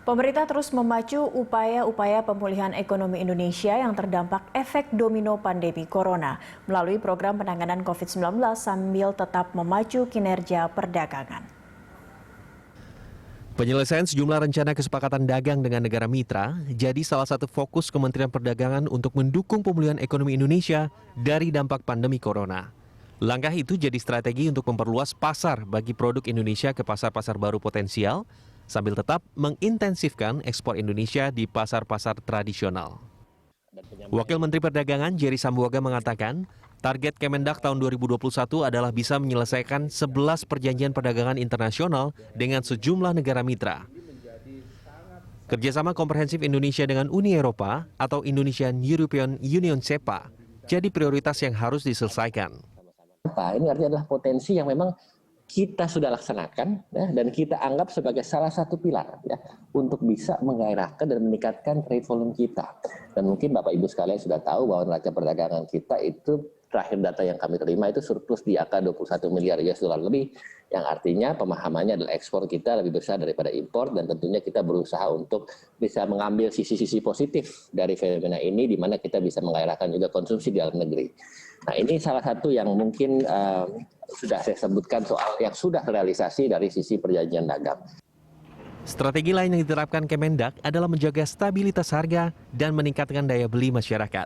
Pemerintah terus memacu upaya-upaya pemulihan ekonomi Indonesia yang terdampak efek domino pandemi corona melalui program penanganan COVID-19 sambil tetap memacu kinerja perdagangan. Penyelesaian sejumlah rencana kesepakatan dagang dengan negara mitra jadi salah satu fokus Kementerian Perdagangan untuk mendukung pemulihan ekonomi Indonesia dari dampak pandemi corona. Langkah itu jadi strategi untuk memperluas pasar bagi produk Indonesia ke pasar-pasar baru potensial, sambil tetap mengintensifkan ekspor Indonesia di pasar-pasar tradisional. Wakil Menteri Perdagangan Jerry Sambuaga mengatakan, target Kemendak tahun 2021 adalah bisa menyelesaikan 11 perjanjian perdagangan internasional dengan sejumlah negara mitra. Kerjasama komprehensif Indonesia dengan Uni Eropa atau Indonesian European Union (SEPA) jadi prioritas yang harus diselesaikan. Ini artinya adalah potensi yang memang kita sudah laksanakan ya, dan kita anggap sebagai salah satu pilar ya, untuk bisa menggairahkan dan meningkatkan trade volume kita. Dan mungkin Bapak Ibu sekalian sudah tahu bahwa neraca perdagangan kita itu terakhir data yang kami terima itu surplus di angka 21 miliar US dollar lebih, yang artinya pemahamannya adalah ekspor kita lebih besar daripada impor, dan tentunya kita berusaha untuk bisa mengambil sisi-sisi positif dari fenomena ini di mana kita bisa menggairahkan juga konsumsi di dalam negeri. Nah, ini salah satu yang mungkin sudah saya sebutkan soal yang sudah realisasi dari sisi perjanjian dagang. Strategi lain yang diterapkan Kemendak adalah menjaga stabilitas harga dan meningkatkan daya beli masyarakat,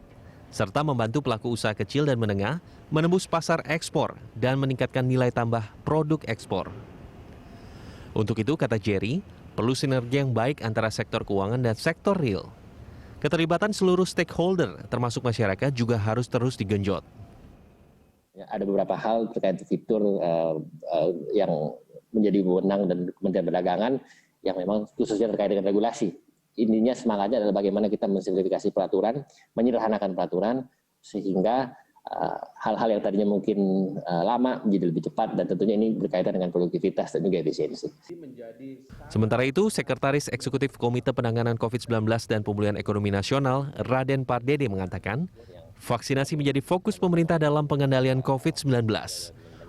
serta membantu pelaku usaha kecil dan menengah menembus pasar ekspor dan meningkatkan nilai tambah produk ekspor. Untuk itu, kata Jerry, perlu sinergi yang baik antara sektor keuangan dan sektor real. Keterlibatan seluruh stakeholder, termasuk masyarakat, juga harus terus digenjot. Ya, ada beberapa hal terkait fitur yang menjadi wewenang dan Kementerian Perdagangan yang memang khususnya terkait dengan regulasi. Intinya semangatnya adalah bagaimana kita mensimplifikasi peraturan, menyederhanakan peraturan, sehingga hal-hal yang tadinya mungkin lama menjadi lebih cepat, dan tentunya ini berkaitan dengan produktivitas dan juga efisiensi. Sementara itu, Sekretaris Eksekutif Komite Penanganan COVID-19 dan Pemulihan Ekonomi Nasional, Raden Pardede mengatakan, vaksinasi menjadi fokus pemerintah dalam pengendalian COVID-19.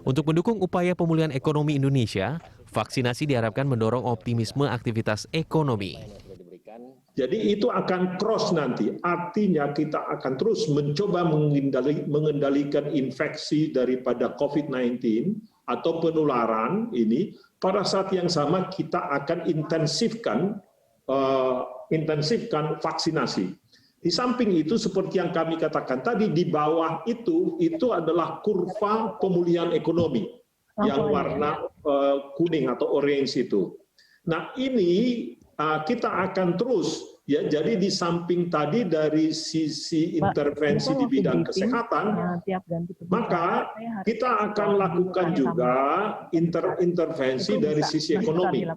Untuk mendukung upaya pemulihan ekonomi Indonesia, vaksinasi diharapkan mendorong optimisme aktivitas ekonomi. Jadi itu akan cross nanti, artinya kita akan terus mencoba mengendalikan infeksi daripada COVID-19 atau penularan ini. Pada saat yang sama kita akan intensifkan vaksinasi. Di samping itu seperti yang kami katakan tadi, di bawah itu adalah kurva pemulihan ekonomi yang warna kuning atau orange itu. Nah ini kita akan terus ya, jadi di samping tadi dari sisi intervensi di bidang kesehatan, maka kita akan lakukan juga intervensi dari sisi ekonomi.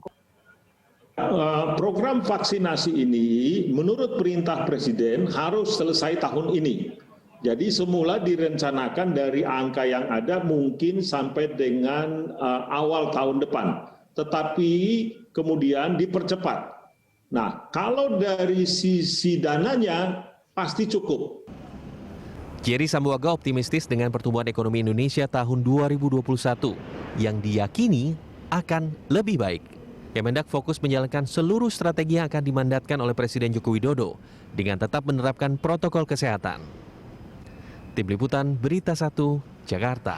Program vaksinasi ini menurut perintah Presiden harus selesai tahun ini. Jadi semula direncanakan dari angka yang ada mungkin sampai dengan awal tahun depan. Tetapi kemudian dipercepat. Nah, kalau dari sisi dananya pasti cukup. Jerry Sambuaga optimistis dengan pertumbuhan ekonomi Indonesia tahun 2021 yang diyakini akan lebih baik. Kemendak fokus menjalankan seluruh strategi yang akan dimandatkan oleh Presiden Joko Widodo dengan tetap menerapkan protokol kesehatan. Tim Liputan Berita 1, Jakarta.